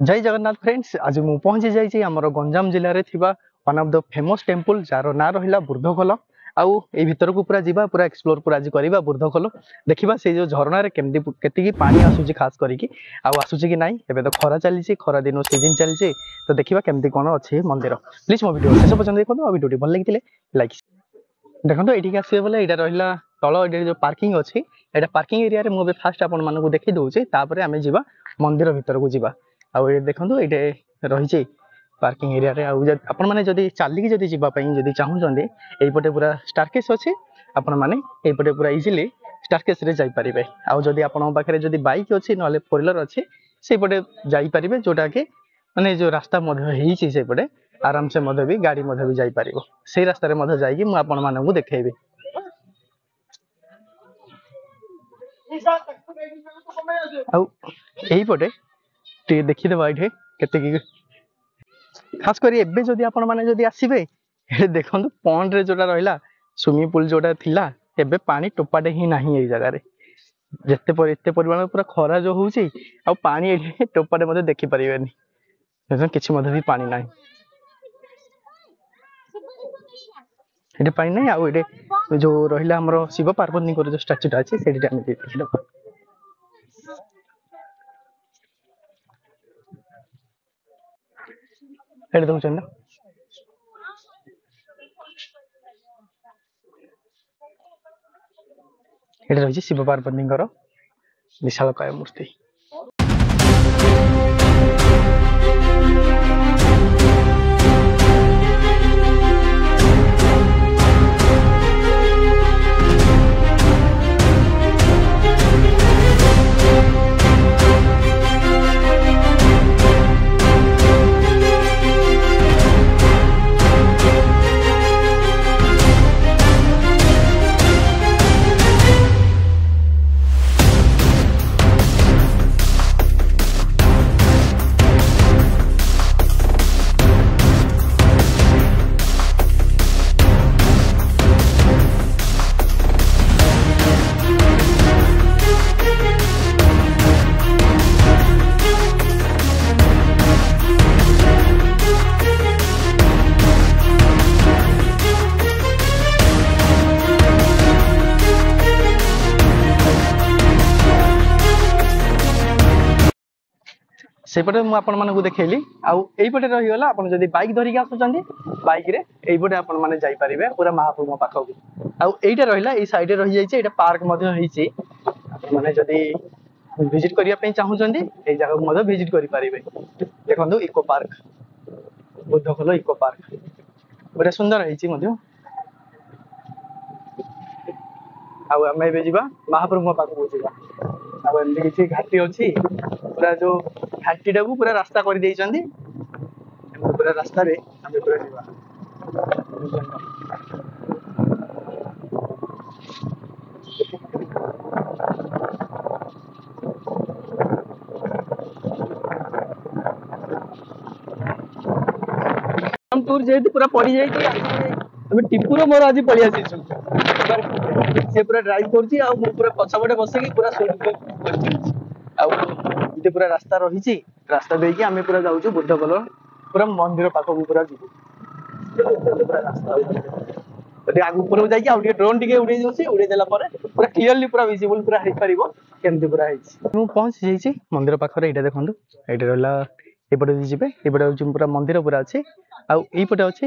जय जगन्नाथ फ्रेंड्स। आज मु पहुंची जाइए आमर गंजाम जिले में थिबा one of the famous temple jar ना रहा बुर्धखोल। आउ ए भीतर को पूरा जीवा पूरा एक्सप्लोर पूरा आज करवा बुर्धखोल देखा से जो झरना केती पानी आसूची खास करिकी आसूची कि नाई एबे तो खरा चली खरा दिन सीजन चलती तो देखा केमती कौन अच्छे मंदिर। प्लीज मो वीडियो शेष पर्यटन देखो वीडियो भल लगी लाइक देखो ये आसवे बोले यहाँ रहा तल ये जो पार्किंग अच्छी यहाँ पार्किंग एरिया रे मुझे फास्ट आपण मानक देखी दूसरी तापर आम जा मंदिर भीतर को जा ये देखो ये रही पार्किंग एरिया रे आपण मैंने जदि चलिकी जदि जावाई चाहूँगी यहीपटे पूरा स्टारकेस अच्छे आपण मैंने यहीपटे पूरा इजिली स्टारकेस रे जापारे। आउ जदि आपण पाखे जदि बाइक अच्छी ना फोर व्हीलर अच्छे से पटे जापारे जोटा कि माने जो रास्ता सेपटे आराम से भी गाड़ी भी जापार से रास्तार जापन देखेबी। आउटे देखीदेव ये केते खास कर एबे जदि आपण माने जदि आसीबे देखो पॉन्ड रे जोटा रहिला स्विमिंग पूल जोटा थिला एबे पानी टोपाटे ही नाही ए जगह रे एते परिमाण पूरा खरा जो होउची आ पानी ए टोपाटे मते देखि परिबेनी किछि मते भी पानी नाही एटे पानी नाही। आ एटे जो रहिला हमरो शिव पार्वती को जो स्टैच्यूटा अछि सेठी हम देखिलो एटे देखुछन ना एटे रही शिव पार्वती विशालकाय मूर्ति। सेपटे मुझे देखली आईपटे रहीगला आप बाइक धरिकी आसुँच बाइक रे यहीपटे आपण मैंने जापारे पूरा महाप्रभु पाखक आईटा रहा ये सैड रही जाइए पार्क मैंने जदि विजिट करने चाहूँगी ये जगह विजिट करें। देखो इको पार्क बुद्धखोल इको पार्क बड़े सुंदर है आम ए महाप्रभु पाखक जावा आमती किसी घाटी अच्छी पूरा जो घाटी टाक पूरा रास्ता कर पूरा रास्ता रे पूरा टूर जेहेतु पूरा पड़ी जाए टिपुर मोर आज पलि आसी से पूरा ड्राइव कर पूरा पछपटे बसिकी पूरा पूरा रास्ता रही रास्ता देकी आम पूरा जाऊँ बुद्धखोल पूरा मंदिर पाखक पूरा जीव पूरा रास्ता ऊपर जाइए ड्रोन टे उड़े उड़ेदेला पूरा क्लीयरली पूरा विजिबल पूरा हो पार केमती पूरा पहुंची जाइए मंदिर पाखे यहाँ देखो ये रहा एपटे जी एपटे पूरा मंदिर पूरा अच्छे आईपटे अच्छे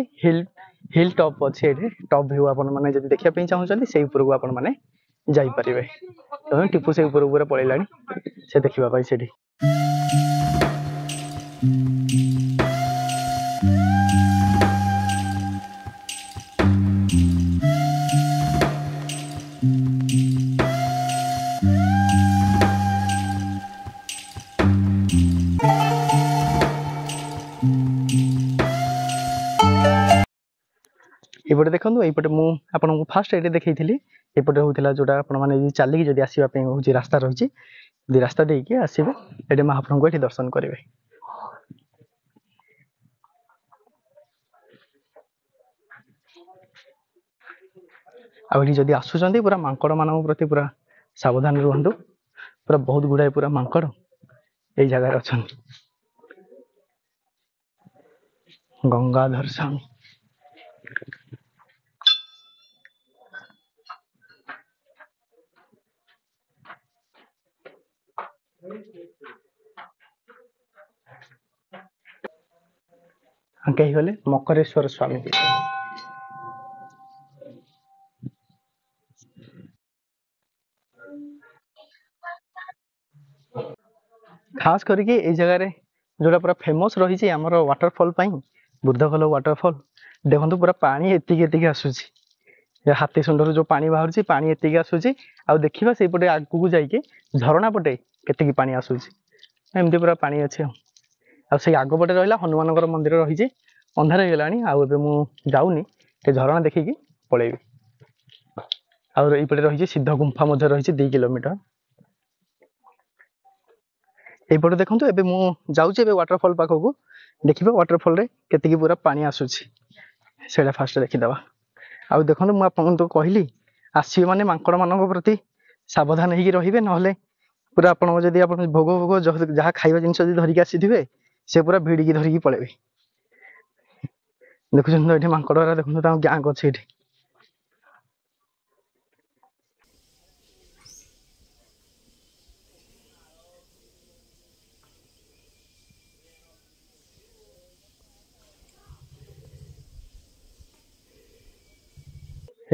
हिल टॉप अच्छे ये टॉप व्यू आपने जब देखा चाहूँगी से उपरको आपने जापारे। तो टिपू से ऊपर पूरा पलैला से देखा से ये देखो ये मुझे फास्ट ये देखी एपटे होता जोटा मैंने चलिकी जब आसवाई हूँ रास्ता रही रास्ता देके आसवे ये महाप्रभु को ये दर्शन करेंगे। आदि आसुँच पूरा मांकड़ मान प्रति पूरा सावधान रुहतु पूरा बहुत गुड़ाए पूरा मांकड़ यही जगह अच्छा। गंगाधर स्वामी। कही गले मकरेश्वर स्वामी। खास करके ए जगह रे जोड़ा पूरा फेमस रही आमर वाटरफॉल बुर्धखोल वाटरफॉल देखो पूरा पानी एतिक आसूची हाथी सुंडर जो पानी बाहर पानी एतिक आसूची आ देखा से पटे आगू जाइए झरणा पटे केतिकी पानी आसूची एमती पूरा पानी अच्छे से आग पटे रहा हनुमान मंदिर रही अंधार हो गलानी आबे मु जाऊनी झरणा देखिकी पलैबी आईपटे रही सिद्ध गुंफा रही 2 किलोमीटर यपटे देखो एबे मु जाऊँ वाटरफॉल पाखक देखिए वाटरफॉल रे केतिकी पूरा पानी आसूची से फास्ट देखीदबा आ देखो मुझे तो कहली आसवे माने मांकड़ मान प्रति सावधान होगी रे ना पूरा आपको जब आप भोग भोग जहाँ खाଇବା जिनस धरिकी आसी से पूरा भिड़िकी धरिकी पलैबे देखुन तो ये मांकड़ देखो गैंग अच्छे ये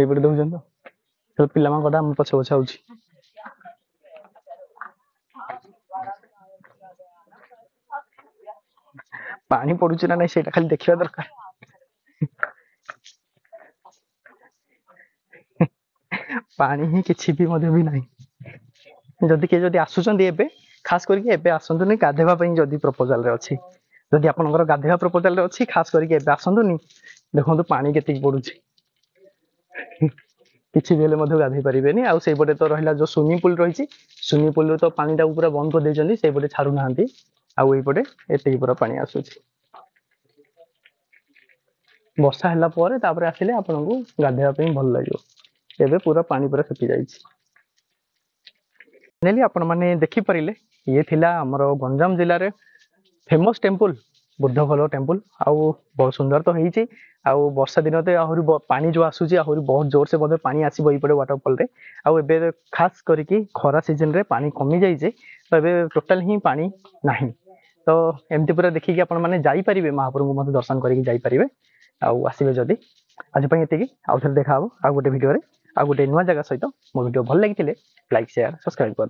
देखुन तो पिला मांकड़ा आम पछ पछ आउची पानी पड़ुची ना नहीं से खाली देखा दरकार पानी ही किसी भी नहीं जदि किए जदि आसुचंदी एबे खास करके एबे आसंतुनी गाधेबा पई जदि प्रपोजल रे अछि जदि आपनकर गाधेबा प्रपोजल रे अछि खास करके एबे आसंतुनी देखंतु पानी केतिक पड़ुची किछि बेले मधु गाधे परिबेनी आ सेई पटे तो रहिला जो स्विमिंग पूल रहिछि स्विमिंग पूल रे तो पानी टा पूरा बंद कर देछन्ती सेई पटे छाडू नाहंती आ ओई पटे एते पूरा पानी आसुछि वर्षा हला परे तापरे आसिले आपनकु गाधेबा पई भल लागियो एबे पूरा पानी पूरा सुखी जाइछि फाइनली आपण माने देखि परिले ये थिला हमर गंजाम जिल्ला रे फेमस टेंपल बुद्धखोल टेंपल आउ बहुत सुंदर तो होईछि आउ वर्षा दिन तो आहुरी पानी जो आसुची आहुरी बहुत जोर से बोधे पानी आसीबो इपड़े वाटरफॉल रे आउ एबे खास करके खरा सीजन रे पानी कमी जाइछे तो एबे टोटल ही पानी नाही तो एमती पूरा देखिकी आपण माने जाई परिबे महाप्रभु मते दर्शन करिके जाई परिबे आउ आसीबे जदी आज पई एतिकी आउ थरे देखा हो आ गोटे वीडियो रे आ गोटे नुवा जगह सहित मो वीडियो भल लागितिले लाइक शेयर सब्सक्राइब कर